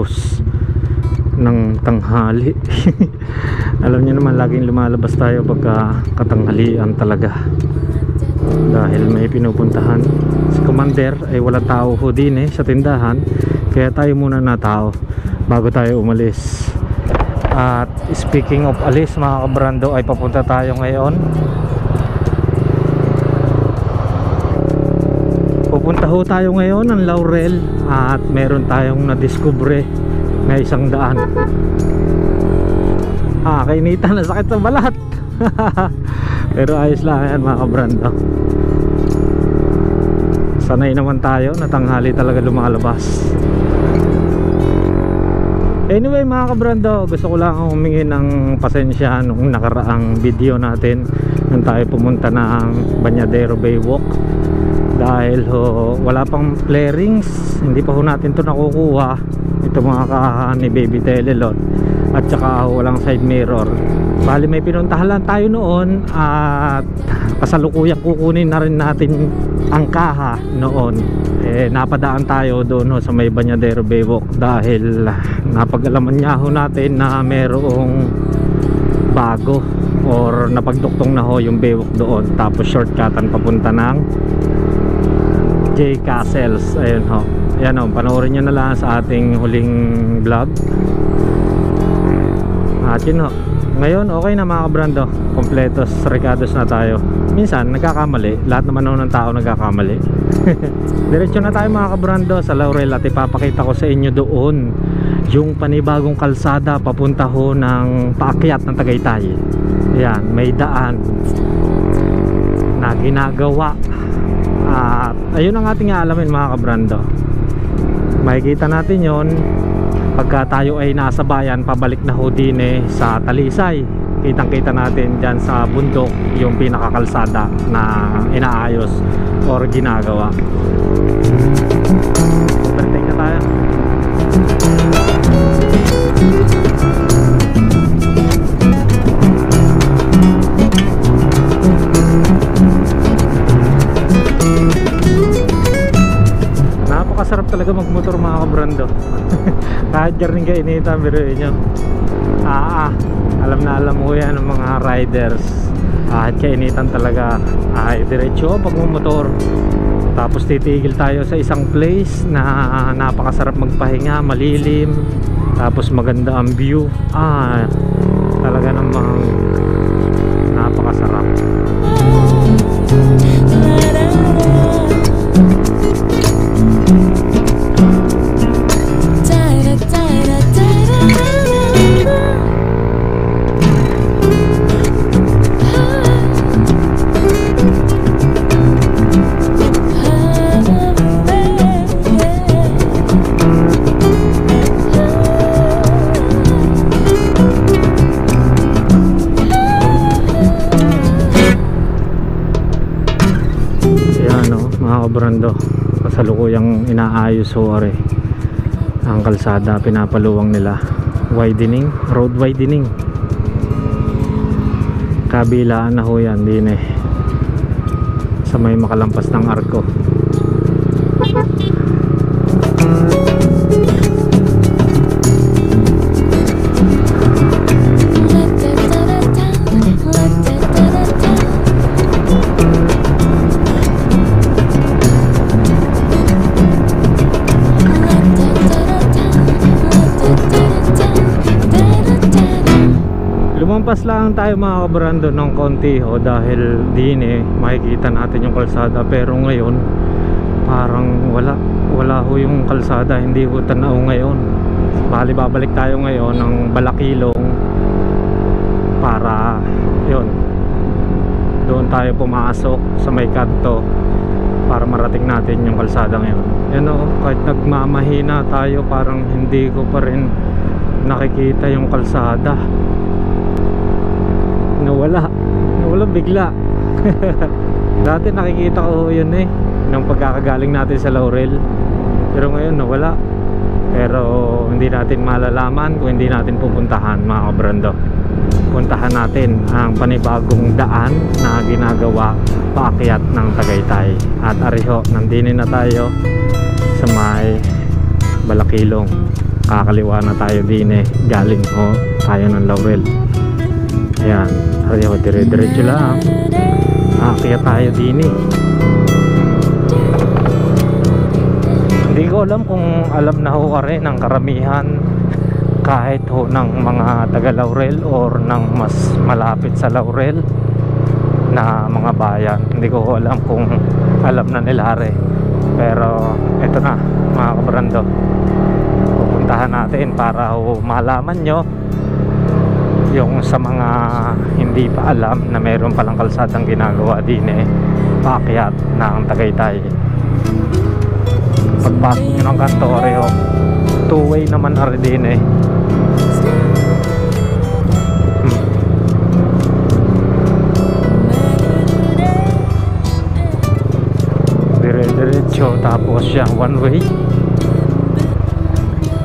2 ng tanghali. Alam niyo naman, laging lumalabas tayo pagka katanghalian talaga dahil may pinupuntahan. Si Commander ay wala tao ho din sa tindahan, kaya tayo muna na tao bago tayo umalis. At speaking of alis mga kabrando, ay papunta tayo ngayon. Pupunta ho tayo ngayon ng Laurel at meron tayong nadiskubre na 100. Kainitan na, sakit sa balat. Pero ayos lang yan mga kabrando. Sanay naman tayo na tanghali talaga lumalabas. Anyway mga kabrando, gusto ko lang humingi ng pasensya nung nakaraang video natin nung tayo pumunta ng Bañadero Bay Walk. Dahil wala pang flarings, hindi pa ho natin to nakukuha. Ito mga kahahan ni Baby Telelot. At saka walang side mirror. Bali may pinuntahan lang tayo noon at kasalukuyang kukunin na rin natin ang kaha noon. Napadaan tayo doon sa may Bañadero Bay Walk dahil napag-alaman niya ho natin na merong bago or napagduktong na ho yung Baywalk doon. Tapos shortcutan papunta ng J Castles. Ayun ho. Ayan ho, panoorin nyo na lang sa ating huling vlog. At yun ho, ngayon okay na mga kabrando, kompletos, recados na tayo. Minsan nagkakamali, lahat naman ng tao nagkakamali. Diretso na tayo mga kabrando sa Laurel at ipapakita ko sa inyo doon yung panibagong kalsada papunta ho ng paakyat ng Tagaytay. Ayan, may daan na ginagawa. At ayun ang ating aalamin mga kabrando. Makikita natin yon pagka tayo ay nasa bayan, pabalik na ho din sa Talisay. Kitang kita natin dyan sa bundok yung pinakakalsada na inaayos or ginagawa. Overtake na tayo. Napakasarap talaga magmotor mga kabrando. Kahit garning kainitan, biruin nyo. Alam na alam mo yan ng mga riders. Kahit kainitan talaga ay diretso pagmumotor. Tapos titigil tayo sa isang place na napakasarap magpahinga, malilim, tapos maganda ang view. Talaga namang napakasarap. Brando, kasalukuyang inaayos ho ang kalsada, pinapaluwang nila, widening, road widening. Kabilaan na ho yan din sa may makalampas ng arko. Lumampas lang tayo mga kabrando ng konti dahil din makikita natin yung kalsada, pero ngayon parang wala ho yung kalsada, hindi ho tanaw ngayon. Bali babalik tayo ngayon ng Balakilong para yun, doon tayo pumasok sa may kanto para marating natin yung kalsada ngayon. Yan kahit nagmamahina tayo, parang hindi ko pa rin nakikita yung kalsada. Nawala bigla. Dati nakikita ko yun nung pagkakagaling natin sa Laurel, pero ngayon nawala. Pero hindi natin malalaman kung hindi natin pupuntahan mga kabrando. Puntahan natin ang panibagong daan na ginagawa paakyat ng Tagaytay. At ariho, nandinin na tayo sa may Balakilong. kakaliwa na tayo din galing tayo ng Laurel. Ayan, ayaw, dire-diretso lang, aakyat tayo din Hindi ko alam kung alam na ho rin ng karamihan kahit ho ng mga taga Laurel or ng mas malapit sa Laurel na mga bayan. Hindi ko alam kung alam na nila rin. Pero ito na mga kabrando, pupuntahan natin para ho malaman nyo yung sa mga hindi pa alam na mayroon palang kalsadang ginagawa din paakyat ng Tagaytay. Pagpasok nyo ng Kantore, two-way naman ari din Dire-diretso, tapos siya one way,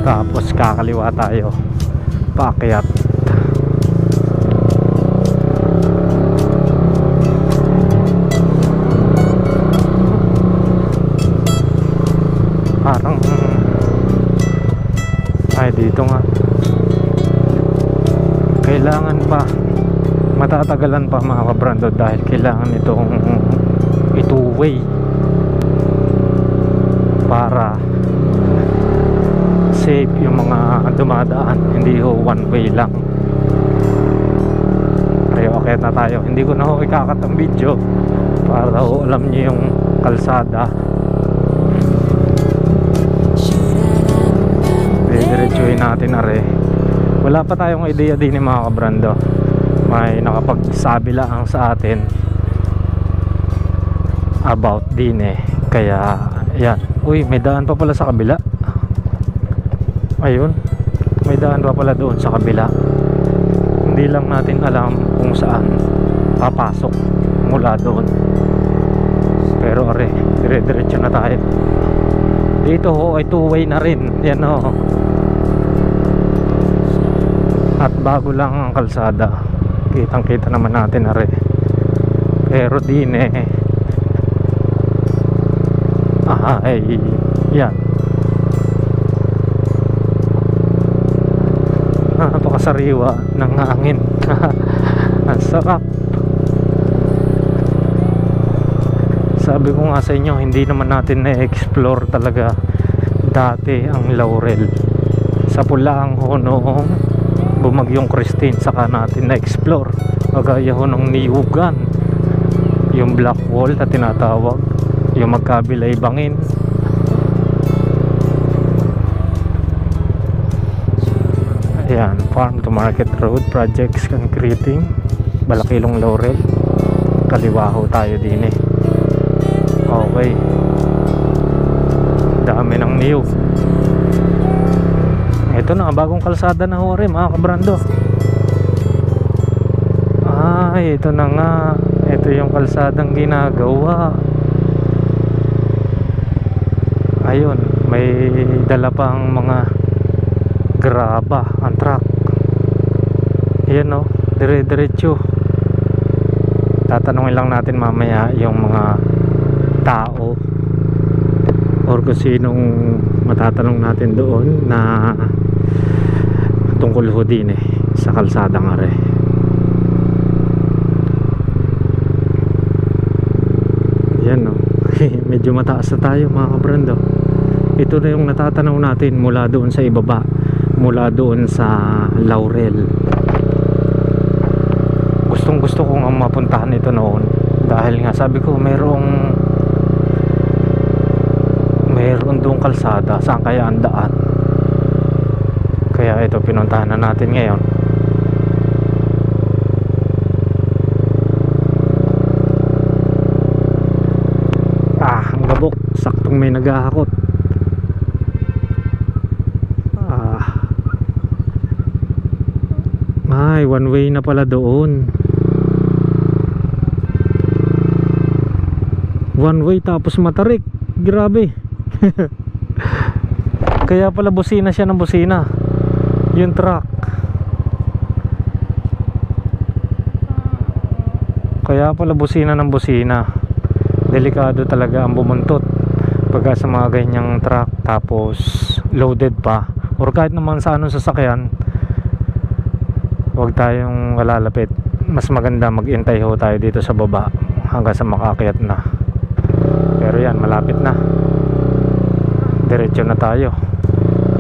tapos kakaliwa tayo paakyat. Parang ay dito nga kailangan pa, matatagalan pa mga kabrando dahil kailangan itong two-way para safe yung mga dumadaan, hindi ho one way lang. Pero okay na tayo, hindi ko na ho ikakat ang video para ho alam nyo yung kalsada. Diretsuhin natin are. Wala pa tayong ideya din mga kabrando, may nakapagsabi lang sa atin about din kaya yan. Uy, may daan pa pala sa kabila. Ayun, may daan pa pala doon sa kabila. Hindi lang natin alam kung saan papasok mula doon. Pero are, dire-diretso na tayo. Dito ho ay two-way na rin. Yan ho. At bago lang ang kalsada, kitang kita naman natin are. Pero din ay yan, napakasariwa ng hangin. Ang sarap. Sabi ko nga sa inyo, hindi naman natin na-explore talaga dati ang Laurel. Sa Pulaang ho noong bumagyong Christine, saka natin na-explore. Kagaya ho ng Niyugan, yung Black Wall na tinatawag, yung magkabilay bangin. Ayan, Farm to Market Road Projects Concreting, Balakilong Laurel. Kaliwa ho tayo din Okay, dami ng niyog. Ito na, bagong kalsada na ho rin mga kabrando. Ay, ito na nga, ito yung kalsadang ginagawa. Ayun, may dala pang mga graba ang truck. Ayan o, dire-diretso. Tatanungin lang natin mamaya yung mga tao or kung sinong matatanong natin doon na tungkol ho din sa kalsadang are. Yan o. Medyo mataas na tayo mga kabrando. Ito na yung natatanaw natin mula doon sa ibaba, mula doon sa Laurel. Gustong gusto ko nga mapuntahan ito noon dahil nga sabi ko mayroong doong kalsada, saan kaya ang daan. Kaya ito pinuntahan na natin ngayon. Ang gabok, saktong may naghahakot. Ay, one way na pala doon. One way tapos matarik. Grabe. Kaya pala busina siya ng busina yung truck. Kaya pala busina ng busina. Delikado talaga ang bumuntot pagka sa mga ganyang truck, tapos loaded pa or kahit naman sa anong sasakyan, huwag tayong lalapit. Mas maganda mag-intay ho tayo dito sa baba hanggang sa makaakyat na. Pero yan, malapit na, diretso na tayo.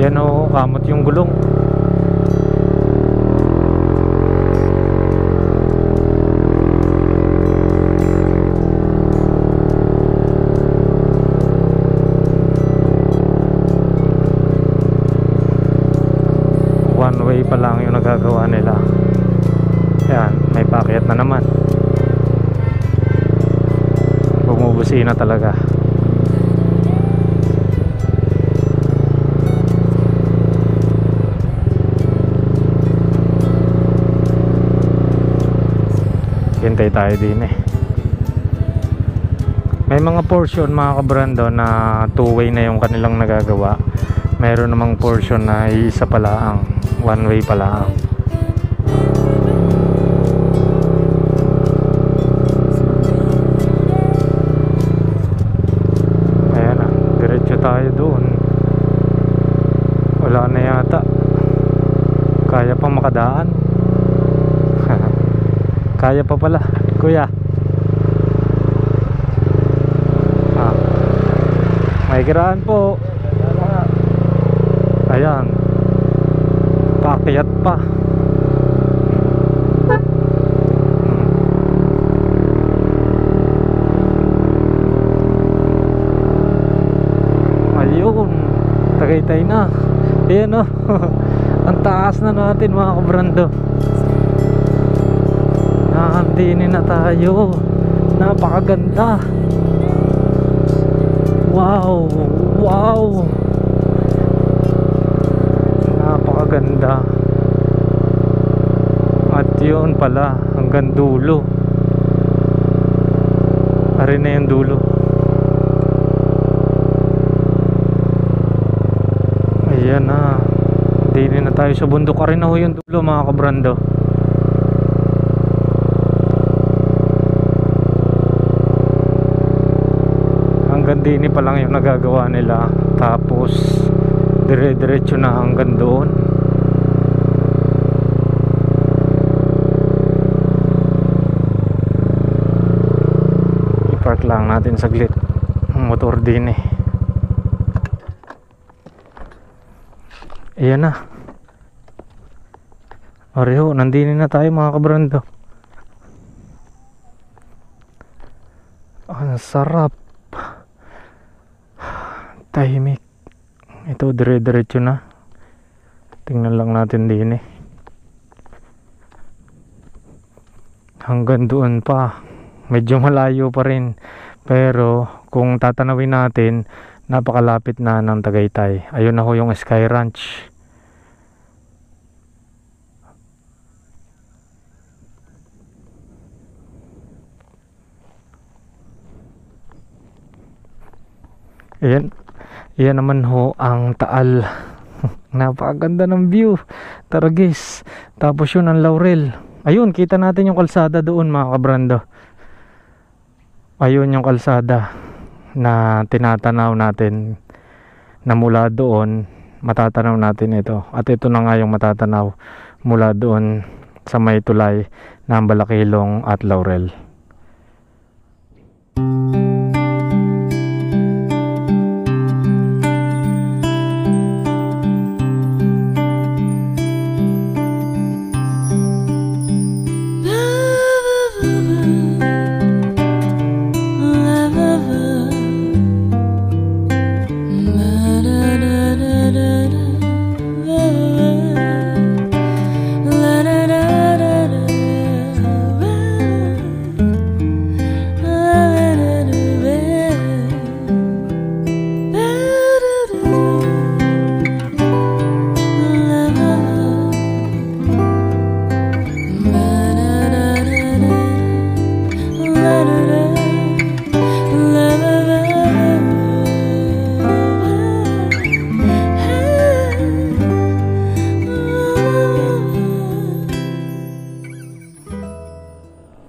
Yan o, kamot yung gulong. One way pa lang yung nagagawa nila. Yan, may paakyat na naman. Bumubusina talaga. Hintay tayo din eh. May mga portion mga kabrando na two-way na yung kanilang nagagawa. Mayroon namang portion na isa pala ang one way pala ang. Ayan na, diretso tayo doon. Wala na yata. Kaya pang makadaan. Kaya pa pala, kuya. May kiraan po. Ayan, paakyat pa. Ayun, Tagaytay na. Ayan o. Ang taas na natin mga kabrando. Nakandinin na tayo. Napakaganda. Wow, wow, napakaganda. At yun pala, hanggang dulo. Ari na yung dulo. Ayan na. Dinin na tayo sa bundok. Ari na ho yung dulo mga kabrando. Hanggang dini pa lang yung nagagawa nila. Tapos dire-diretso na hanggang doon. I-park lang natin saglit ang motor din eh. Ayan na. Areho, nandini na tayo mga kabrando. Ang sarap. Tahimik. Ito dire-diretso na. Tingnan lang natin din eh. Hanggang doon pa. Medyo malayo pa rin. Pero kung tatanawin natin, napakalapit na ng Tagaytay. Ayun na ho yung Sky Ranch. Ayan. Yan naman ho ang Taal. Napakaganda ng view. Taragis. Tapos yun ang Laurel. Ayun, kita natin yung kalsada doon mga kabrando. Ayun yung kalsada na tinatanaw natin, na mula doon matatanaw natin ito. At ito na nga yung matatanaw mula doon sa may tulay ng Balakilong at Laurel.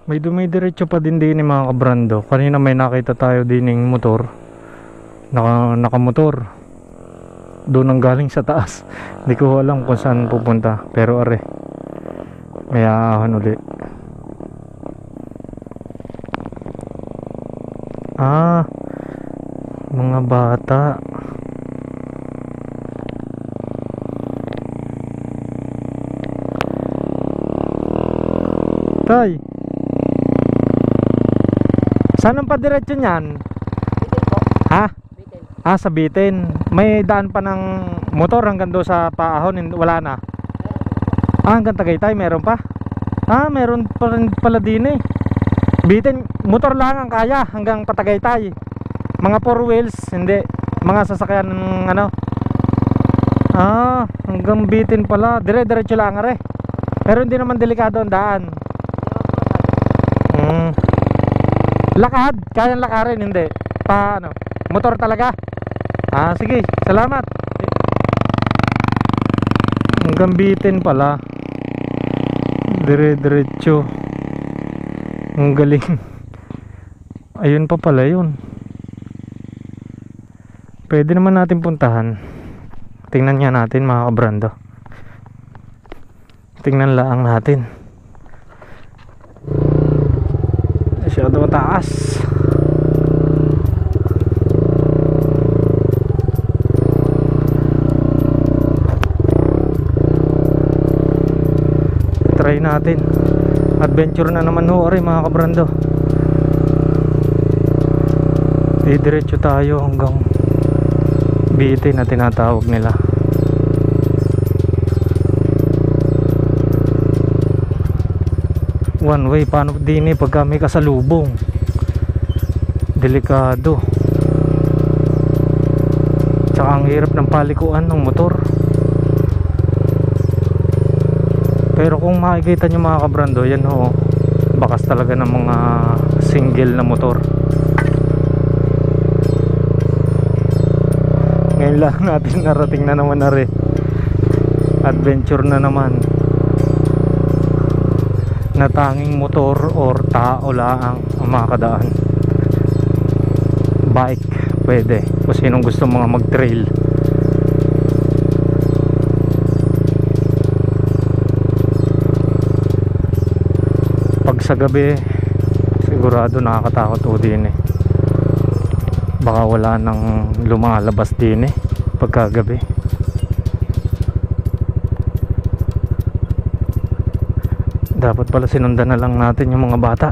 May dumidiretso pa din din mga kabrando. Kanina may nakita tayo din ng motor. Nakamotor. doon ang galing sa taas. Hindi ko alam kung saan pupunta, pero are, may ahon uli. Mga bata. Tay, saan ang padiretso niyan? Bitin po. Ha? Bitin. Sa Bitin. May daan pa ng motor hanggang doon sa Paahon? Wala na? Hanggang Tagaytay meron pa? Meron pa rin pala din eh. Bitin, motor lang ang kaya hanggang Patagaytay. Mga 4 wheels, hindi. Mga sasakyan ng ano. Hanggang Bitin pala. Dire-diretso lang are. Pero hindi naman delikado ang daan. Lakad, kayang lakarin, hindi. Paano? Motor talaga. Sige, salamat. Hanggang Bitin pala. Dire-diretso. Ang galing. Ayun pa pala yun. Pwede naman natin puntahan. Tingnan nga natin mga kabrando. Tingnan lang natin. Masyado mataas. Try natin. Adventure na naman ho rin mga kabrando. Didiretso tayo hanggang Bitin na tinatawag nila. One way, paano din eh pagka may kasalubong? Delikado. Tsaka ang hirap ng palikuan ng motor. Pero kung makikita nyo mga kabrando, yan ho, bakas talaga ng mga single na motor. Ngayon lang natin narating na naman na rin. Adventure na naman. Na tanging motor or tao lang ang makakadaan. Bike pwede kung sinong gusto mga mag trail. Pag sa gabi sigurado nakakatakot o din eh. Baka wala nang lumalabas din eh pagkagabi. Dapat pala sinundan na lang natin yung mga bata.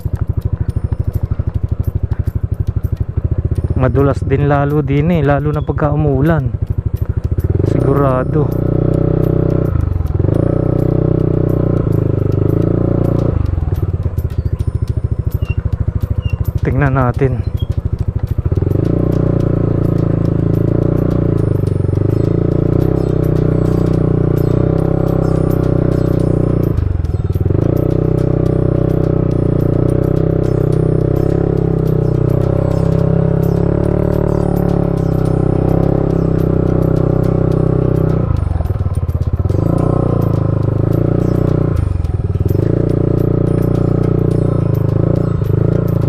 Madulas din lalo din eh, lalo na pagka umuulan. Sigurado. Tingnan natin.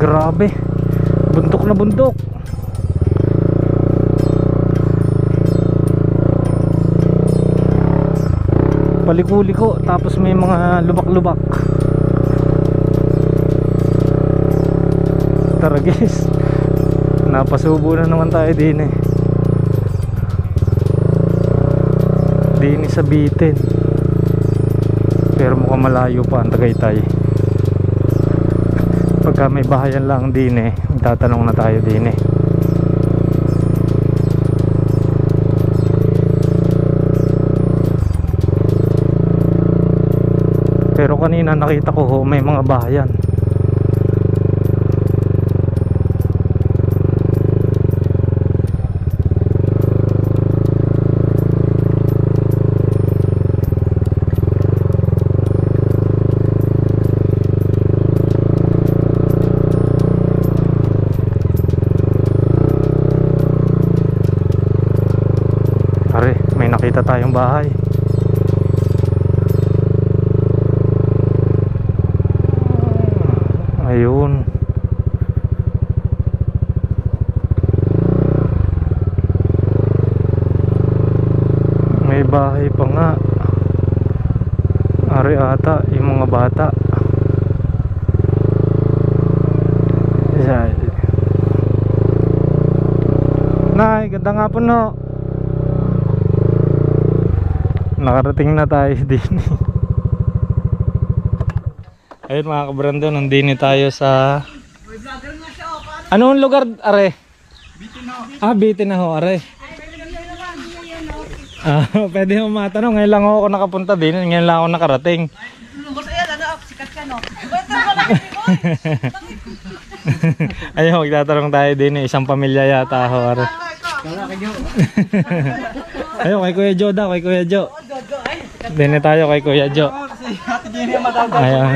Grabe, bundok na bundok. Paliko-liko tapos may mga lubak-lubak. Tara guys, napasubo na naman tayo din eh. Din sa Bitin. Pero mukhang malayo pa ang Tagaytay. Pagka may bahayan lang din eh, tatanong na tayo din eh. Pero kanina nakita ko ho, may mga bahayan. Nakita tayong bahay. Ayun. yata yung mga bata. Nay, ganda nga po no. Nakarating na tayo din. Ayun mga kabrando, nandini tayo sa anong lugar are? Bitin na ho are. Pwede mo matanong, ngayon lang ako nakapunta din, ngayon lang ako nakarating. Ayun, magtatanong tayo din, isang pamilya yata ho are. Ayun, kay Kuya Jo daw, kay Kuya Jo. Dine tayo kay Kuya Jo. Ate Jenny ang matawag. Ayan.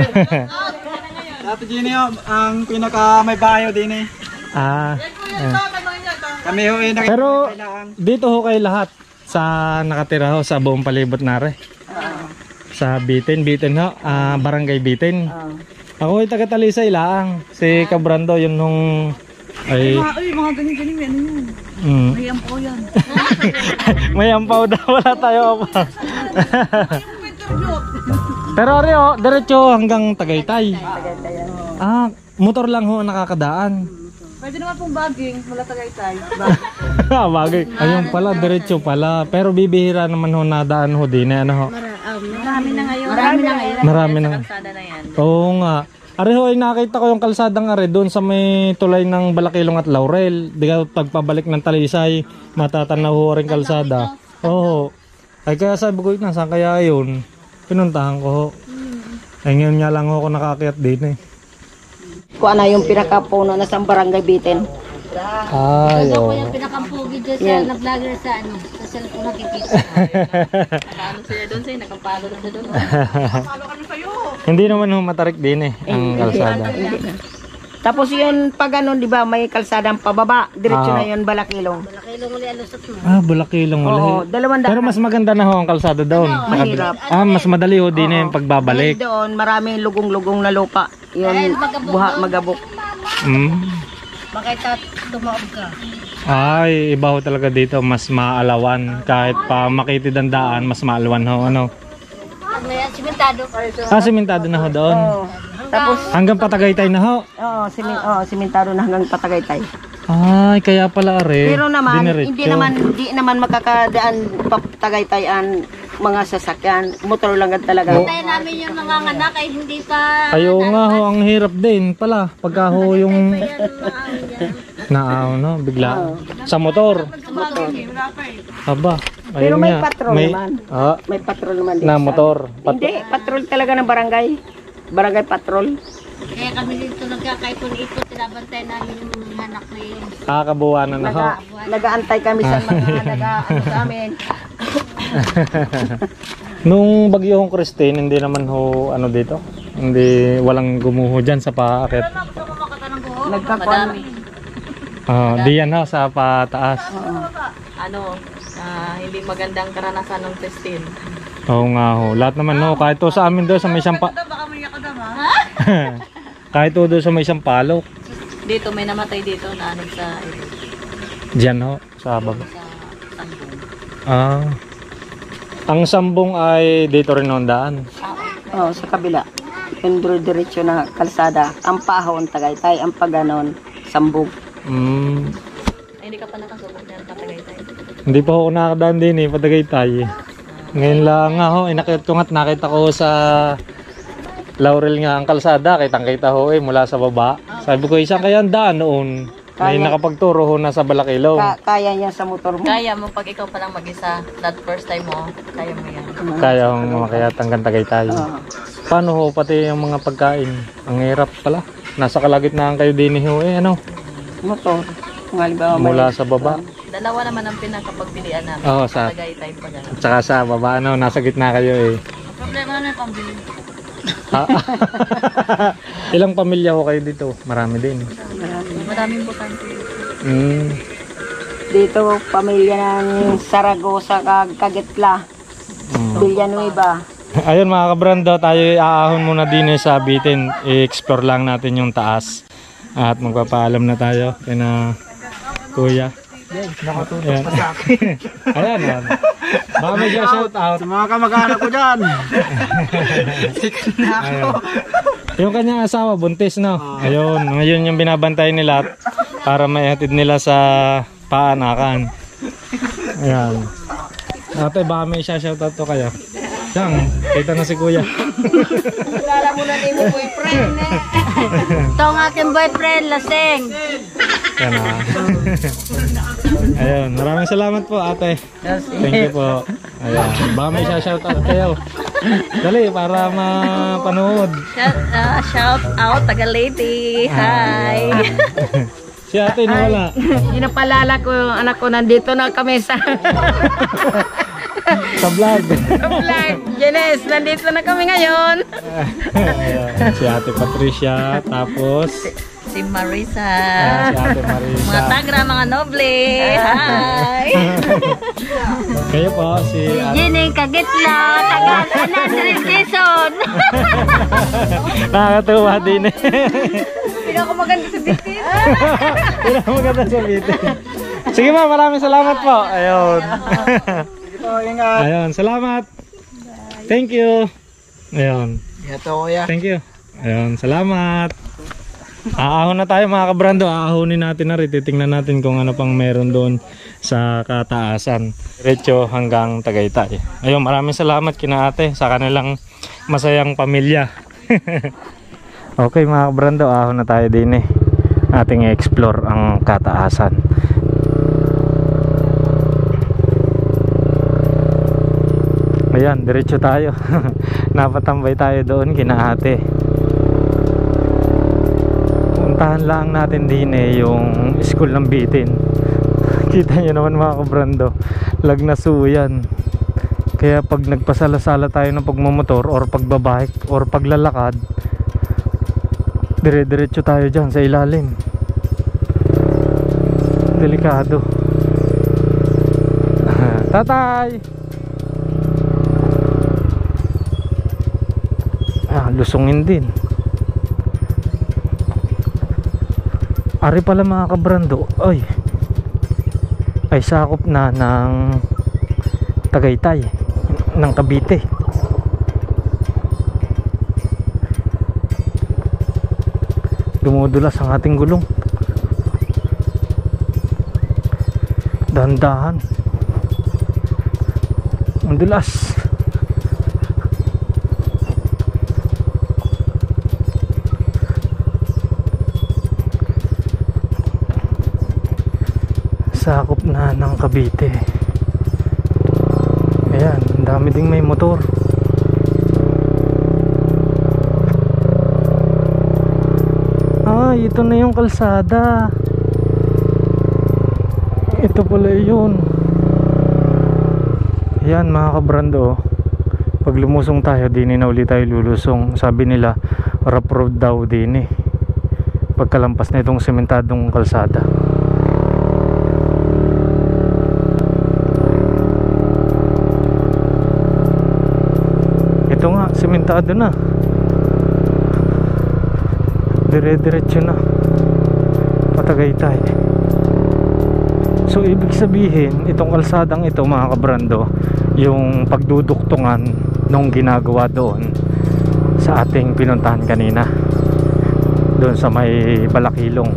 Ate Jenny ang pinaka may bayo din eh. Kami ho eh. Pero dito ho kayo lahat sa nakatira ho sa buong palibot nare. Sa Bitin ho, Barangay Bitin. Ako ay taga Talisay lang. Si Cabrando yun nung ay mga ganyan-ganyan ano yun. May ampaw yan. may ampaw daw, wala tayo pa. Pero Rio, diretso hanggang Tagaytay. Motor lang ho nakakadaan. Pwede naman pong baging, wala Tagaytay. Bagay. Ayun pala, diretso pala. Pero bibihira naman ho nadaan ho din. Ano ho? Marami na ngayon. Marami na. Kalsada na yan. Oo nga. Are ho, ay nakita ko yung kalsadang are doon sa may tulay ng Balakilong at Laurel. Di ka pagpabalik ng Talisay, matatanaw ho rin kalsada. Oo. Ay kaya sabi ko, saan kaya yun? Pinuntahan ko ho. Ay ngayon nga lang ako nakakiyat din eh. Kung ano yung pinakapuno na sa Barangay Bitin. Ay, Ako oo. yung pinakampugi dyan sa na-vlogger sa sa cellphone nakikita. Ano sila doon sa'yo, nakampalo na sila doon. Hindi naman ho matarik din eh, ang kalsada. Tapos yun, pag ganun, di ba, may kalsadang pababa. Diretso na yun, Balakilong. Nakilong uli alusot mo. Bulakilong Oo, ulit. 200. Pero mas maganda na ho ang kalsada doon. Mahirap. Mas madali ho din eh yung pagbabalik. Doon, maraming lugong-lugong na lupa. Yun, buha, magabok. Makita tumaob ka. Ay, iba ho talaga dito, mas maalawan. Kahit pa makitid ang daan, mas maalawan ho. Ano? May simentado. Simentado na ho doon. Tapos, Hanggang Patagaytay na ho. simentado na hanggang Patagaytay. Ay, kaya pala are. Pero naman, Diniretso. hindi naman makakadaan Patagaytay ang mga sasakyan. Motor lang talaga. Tayo namin yung nanganganak ay hindi pa... Ayaw nga ho, ang hirap din pala. Pagka ho yung no, bigla. Sa motor. Aba. Pero ayun may nga. patrol naman. May patrol naman din. Na motor. Hindi, patrol talaga ng barangay. Barangay patrol. Kaya kami dito nagkakaipon-ipon, tinabantay namin yung mga anak na yun. Kabuwanan na ho. Nagaantay kami sa mga nag-ano sa amin. Nung bagyong Christine, hindi naman ho ano dito. Hindi walang gumuho diyan sa paakit. Nagkakuan. Di yan ho sa pataas. Hindi magandang karanasan ng testin. Oo nga ho. Lahat naman ho. Kahit to sa amin doon sa may sampa. Baka may yakadama. Kahit to doon sa may sampalok. Dito, may namatay dito na ano sa Diyan ho. Sa baba. Sambong. Ang Sambong ay dito rin ang daan. Sa kabila. Yung diretso na kalsada. Ang Pahon, Tagaytay. Ang Paganon, Sambog. Ay, hindi ka pa nakasubok na Patagaytay. Hindi pa ako nakadaan din eh. Patagaytay. Ngayon lang nga ho. Inakit ko nga't nakita ko sa Laurel nga ang kalsada. Kitang-kita ho mula sa baba. Sabi ko, isang kaya ang daan noon. May nakapagturo ho na sa Balakilong. Kaya niya sa motor mo. Kaya mo pag ikaw pa lang mag-isa, that first time mo, kaya mo yan. Kaya hong makayat hanggang Tagaytay. Paano ho pati yung mga pagkain? Ang hirap pala. Nasa kalagitnaan kayo din ho ano? Motor. Kung halimbawa Mula sa baba. Dalawa naman ang pinakapagpilian namin. Sa Tagaytay pa gano'n. at saka sa baba ano, nasa gitna kayo Ang problema na yung pambili. Ilang pamilya ho kayo dito? Marami din. Maraming butante. Dito, pamilya ng Saragosa, Kagitla, Villanueva. Ayun mga kabrando, tayo aahon muna din sa Bitin. I-explore lang natin yung taas. At magpapaalam na tayo kina Kuya. Nakatutok pa sa akin. Ayan, ayan. Baka may shout out. Sa mga kamag-anak ko dyan. Sikat na ako. Ayun. Yung kanyang asawa, buntis, no? Ayun, ngayon yung binabantay nila para maihatid nila sa paanakan. Ayan. Ate, baka may shoutout to kayo. Siyang, kita na si kuya. Kilala mo na din mo boyfriend na. Ito ang aking boyfriend, lasing. Yan na. Ayun, maraming salamat po ate. Thank you po. Ayan, baka may shoutout kayo. Dali, para mapanood. Shout out, taga Leyte. Hi. Si ate nawala. Pinapalala ko yung anak ko, nandito na kami sa Sa vlog. vlog. Jenes, nandito na kami ngayon. Ayan, si ate Patricia, tapos Si Marisa. si ate Marisa. Mga tagra, mga noble. Hi. Kayo po, si ate. Jenny Kagitla, taga 100 Quezon. Nakakatuwa din eh. Pinakamaganda sa bitin. Pinakamaganda sa bitin. Sige ma, maraming salamat po. Ayun. Ito, ingat. Ayun, salamat. Thank you. Ayun. Ito, kuya. Thank you. Ayun, salamat. Aahon na tayo mga kabrando. Aahonin natin na rin. Titingnan natin kung ano pang meron doon sa kataasan. Diretso hanggang Tagaytay. Ayun, maraming salamat kina ate sa kanilang masayang pamilya. Okay mga kabrando, ahon na tayo din eh. Ating i-explore ang kataasan. Ayan, diretso tayo. Napatambay tayo doon kina ate. Puntahan lang natin din eh yung school ng Bitin. Kita nyo naman mga kabrando, lagnaso yan. Kaya pag nagpasala-sala tayo ng pagmamotor or pagbabike or paglalakad, dire-diretso tayo dyan sa ilalim. Delikado. Tatay! Lusungin din. Ari pala mga kabrando, ay sakop na ng Tagaytay, ng Cavite. Dumudulas ang ating gulong. Dahan-dahan. Ang dulas. Sakop na ng Cavite. Ayan, ang dami ding may motor. Ito na yung kalsada. Ito pala yun. Ayan mga kabrando, pag lumusong tayo din na ulit tayo lulusong. Sabi nila rough road daw din eh pagkalampas na itong sementadong kalsada. Ito nga, sementado na. Dire-diretso na Patagaytay. So ibig sabihin, itong kalsadang ito mga kabrando, yung pagduduktungan nung ginagawa doon sa ating pinuntahan kanina, doon sa may Balakilong.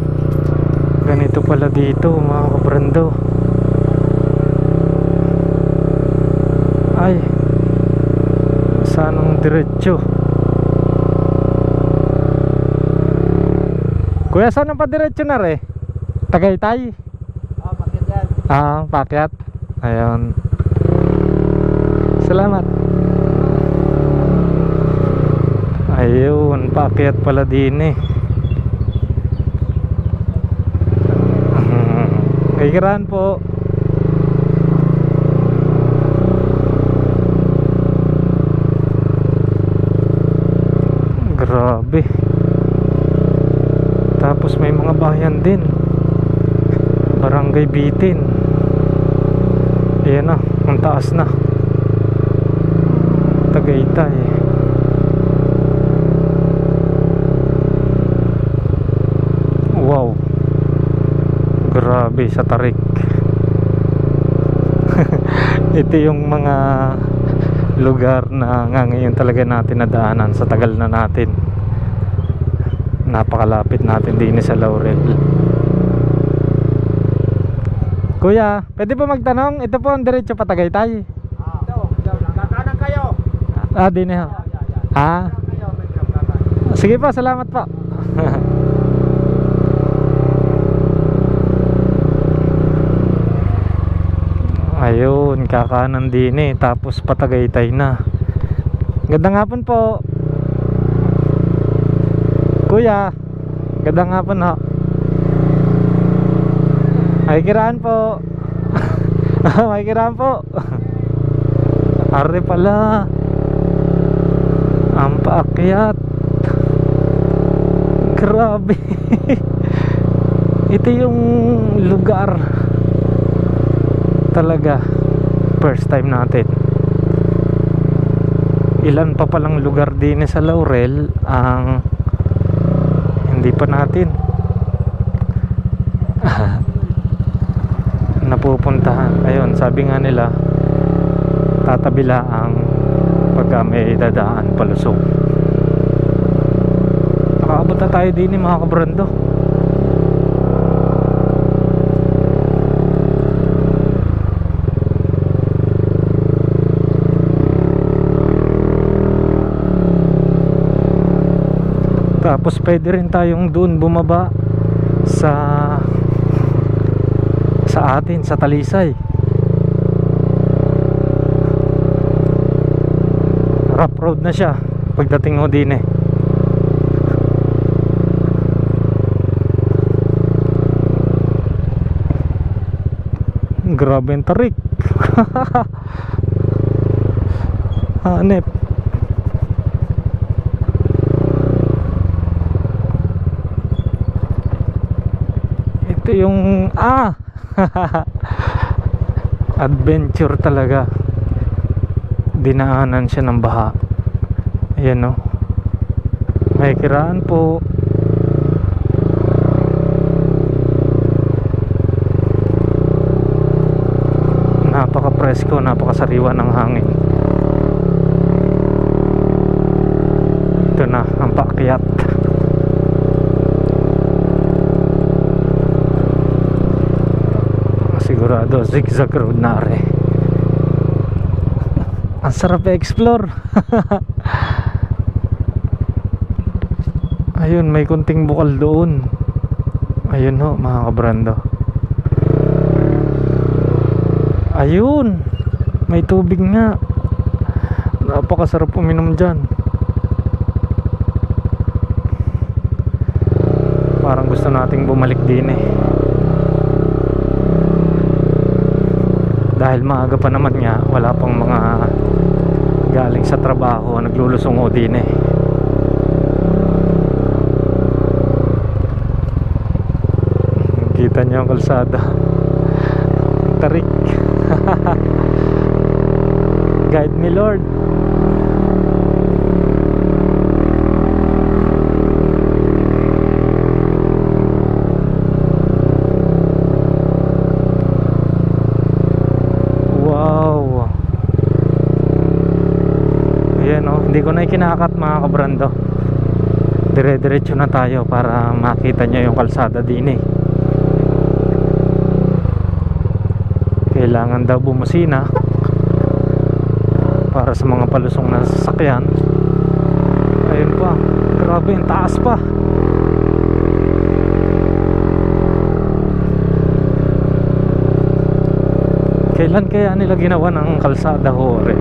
Ganito pala dito mga kabrando. Ay, sanang diretso. Kuya, saan ang padiretso na re? Tagaytay? Bakit yan? Pakyat. Ayun. Salamat. Ayun, pakyat pala din eh. Kaikiran po. Grabe. Tapos may mga bayan din. Barangay Bitin. Ayan na, ang taas na. Tagaytay. Wow. Grabe sa tarik. Ito yung mga lugar na ngayon talaga natin nadaanan sa tagal na natin. Napakalapit natin din sa Laurel. Kuya, pwede po magtanong? Ito po ang diretso pa Tagaytay. Kakanan kayo. Din eh. Sige po, salamat po. Ayun, kakanan din eh. Tapos patagaytay na. Gandang hapon po. Kuya, gandang hapon ho. Ay kiraan po. Ay kiraan po. Are pala. Ang paakyat. Grabe. Ito yung lugar talaga first time natin. Ilan pa palang lugar din sa Laurel ang hindi pa natin napupuntahan. Ayun, sabi nga nila tatabila ang pagka may dadaan palusog. Nakaabot na tayo din mga kabrando. Tapos pwede rin tayong doon bumaba sa atin sa Talisay. Rough road na siya pagdating mo din eh. Grabe ang tarik. Hanep. Ito yung adventure talaga. Dinaanan siya ng baha. Ayan o. May kiraan po. Napaka-presko, napakasariwa ng hangin. Ito na ang paakyat. Sigurado zigzag road na are. Ang sarap i-explore. Ayun, may kunting bukal doon. Ayun ho mga kabrando. Ayun, may tubig nga. Napakasarap uminom dyan. Parang gusto nating bumalik din eh. Dahil maaga pa naman nga, wala pang mga galing sa trabaho, naglulusong o din eh. Kita niyo ang kalsada. Tarik. Guide me Lord. Wow. Ayan o, hindi ko na ikinakat mga kabrando. Dire-diretso na tayo para makita nyo yung kalsada din eh. Kailangan daw bumusina para sa mga palusong na sasakyan. Ayun pa, grabe yung taas pa. Kailan kaya nila ginawa ng kalsada hore?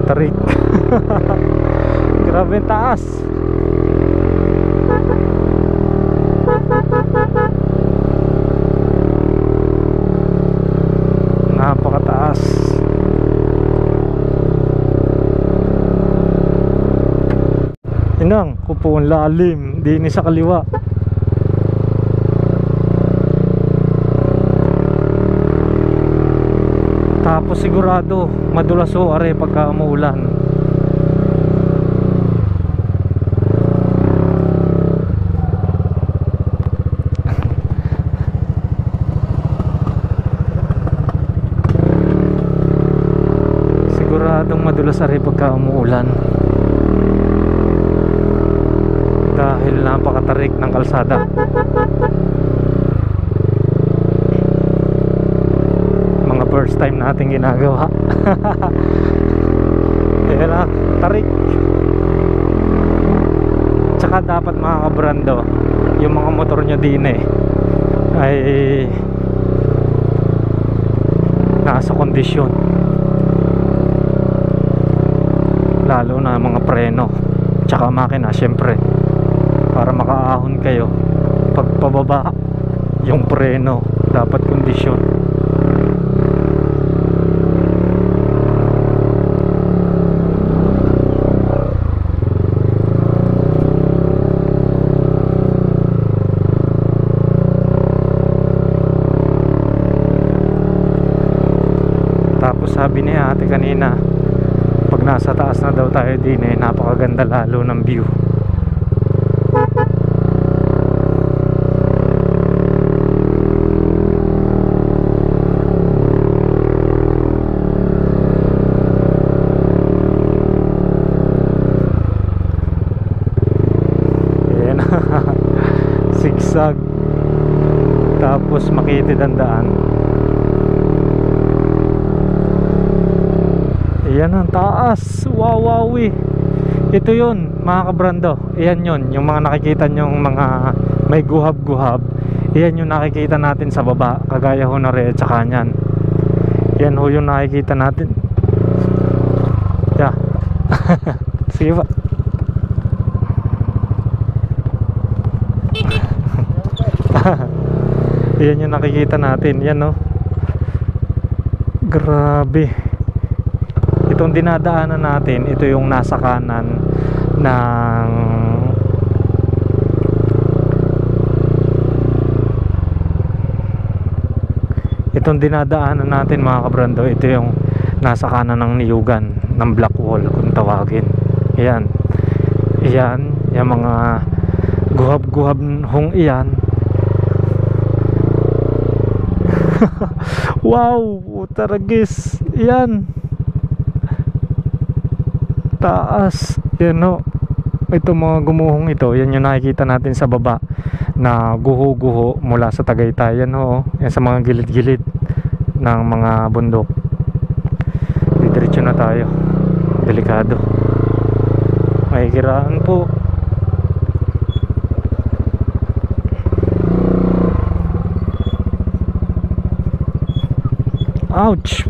Tarik. Grabe yung taas. Napakataas. Inang, kupon lalim. Di ni sa kaliwa. Tapos sigurado madulas ho are pagka umuulan. Siguradong madulas are pagka umuulan. Dahil napakatarik ng kalsada. Mga first time nating ginagawa. Ayan na, tarik. Tsaka dapat mga kabrando, yung mga motor nyo din ay nasa kondisyon. Lalo na mga preno tsaka makina, syempre, para makaahon kayo pag pababa. Yung preno dapat kondisyon. Tapos sabi ni ate kanina, pag nasa taas na daw tayo din napakaganda lalo ng view. Ayan. Sigsag. Tapos makitid ang daan. Ayan ang taas. Wawawi. Ito yun mga kabrando. Ayan yun. Yung mga nakikita nyong mga may guhab-guhab. Ayan yung nakikita natin sa baba. Kagaya ho na rin at saka nyan. Yan ho yung nakikita natin. Yeah. Sige ba? Ayan yung nakikita natin. Yan no. Grabe. Itong dinadaanan natin, ito yung nasa kanan ng itong dinadaanan natin mga kabrando, ito yung nasa kanan ng niyugan ng Black Wall kung tawagin. Ayan. Ayan, yung mga guhab-guhab hong iyan. Wow, utaragis. Ayan. Taas. Yan o. Ito mga gumuhong ito, yan yung nakikita natin sa baba na guho-guho mula sa Tagaytay. Yan o. Yan sa mga gilid-gilid ng mga bundok. Didiretso na tayo. Delikado. May kiraan po. Ouch!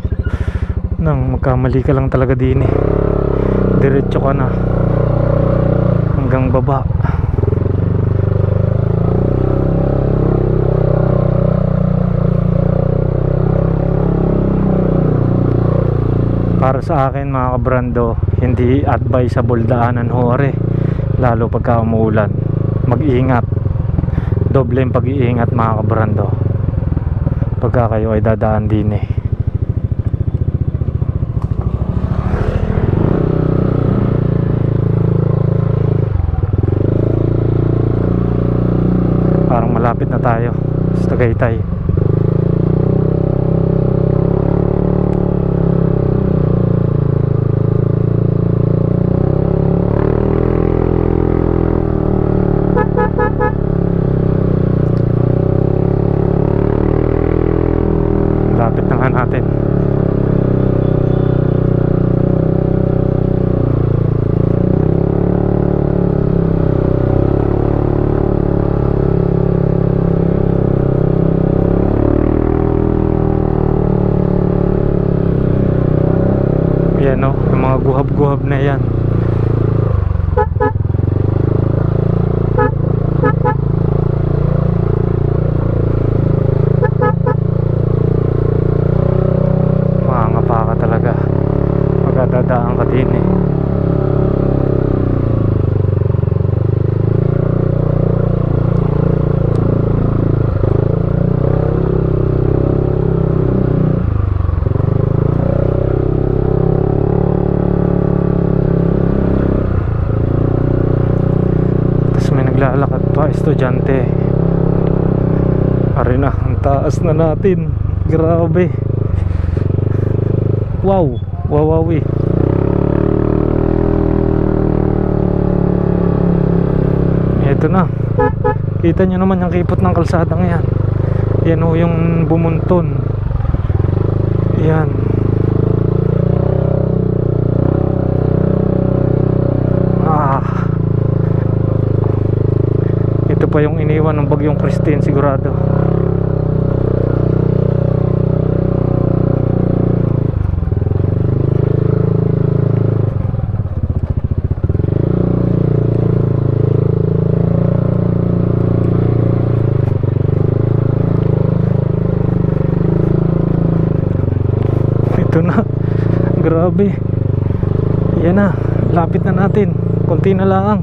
Nang magkamali ka lang talaga din diretso ka na hanggang baba. Para sa akin mga kabrando, hindi advisable daanan hore, lalo pagka umuulan. Mag-iingat, doble yung pag-iingat mga kabrando pagka kayo ay dadaan din Parang malapit na tayo sa Tagaytay. Lapit na nga natin. Yan o, yung mga guhab-guhab na yan. Mangapa ka talaga pagkadadaan ka din estudyante. Ari na, ang taas na natin. Grabe. Wow, wawawi. Ito na. Kita nyo naman yung kipot ng kalsadang yan. Yan o yung bumunton. Yan. Ito pa yung iniwan ng bagyong Christine sigurado. Ito na. Grabe. Yan na. Lapit na natin. Konti na lang.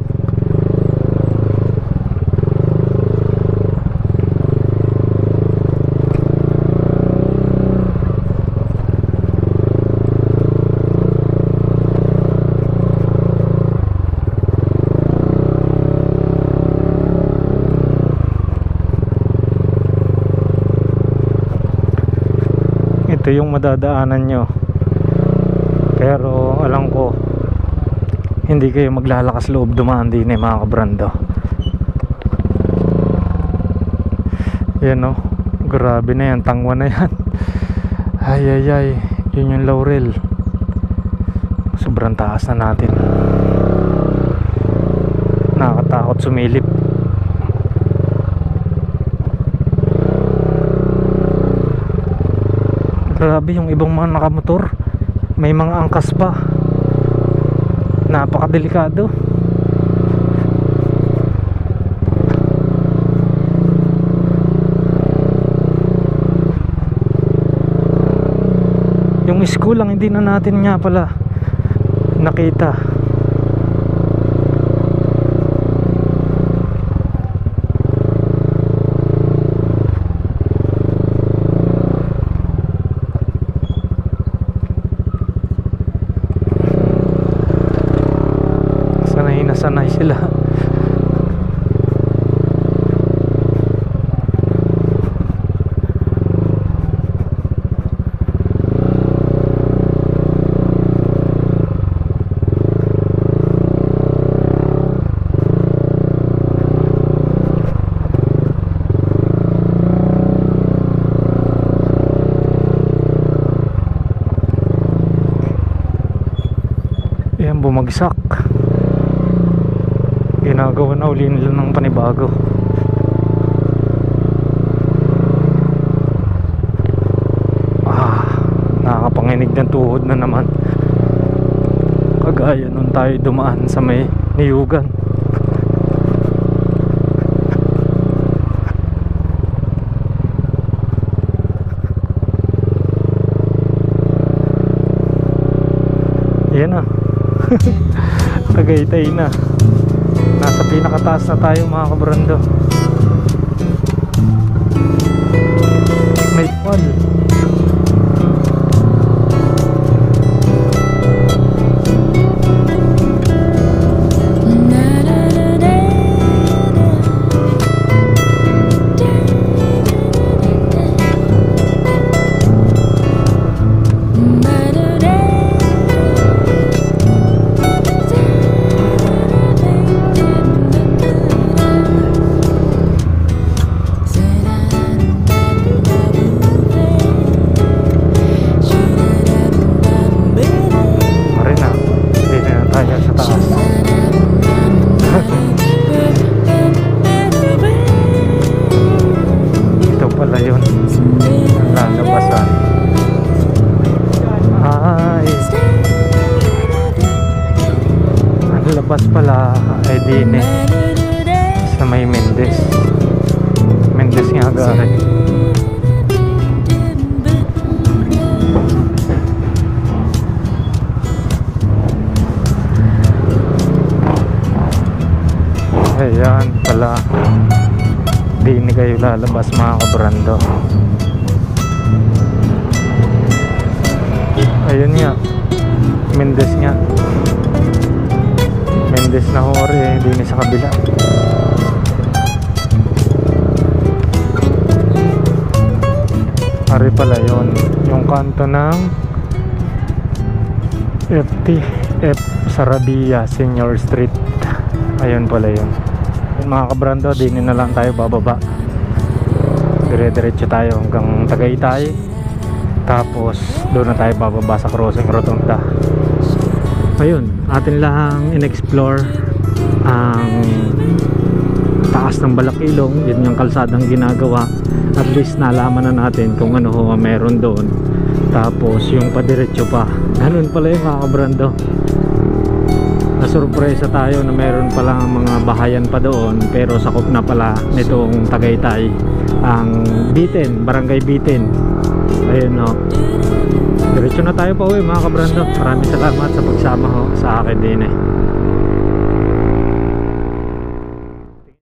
Ito yung madadaanan nyo, pero alam ko hindi kayo maglalakas loob dumaan din mga kabrando. Yan o, grabe na yan, tangwa na yan. Ay ay ay, yun yung Laurel. Sobrang taas na natin, nakakatakot sumilip. Grabe yung ibang mga nakamotor, may mga angkas pa, napakadelikado. Yung school lang hindi na natin nga pala nakita. Sanay sila. Yan, bumagsak. Ginagawa na uli nila ng panibago. Nakakapanginig ng tuhod na naman, kagaya nun tayo dumaan sa may niyugan. Yan na. Tagaytay na. Nasa pinakataas na tayo mga kabrando. May wall. Labas pala ay din sa may Mendes nga gari. Ayan pala, din kayo lalabas mga kabrando. Ayun nga, Mendes nga. Mendes na hori, hindi na sa kabila. Ari pala yun, yung kanto ng FTF Sarabia Senior Street. Ayun pala yun. Mga kabrando, din na lang tayo bababa. Dire-diretso tayo hanggang Tagaytay. Tapos doon na tayo bababa sa crossing rotunda. Ayun, atin lang in-explore ang taas ng Balakilong. Yun yung kalsadang ginagawa. At least nalaman na natin kung ano ho meron doon. Tapos yung padiretso pa, ganun pala yung mga kabrando. Nasurpresa tayo na meron palang mga bahayan pa doon, pero sakop na pala nitong Tagaytay ang Bitin, Barangay Bitin. Ayun ho, diretso na tayo pa uwi mga kabrando. Maraming salamat sa pagsama ho sa akin din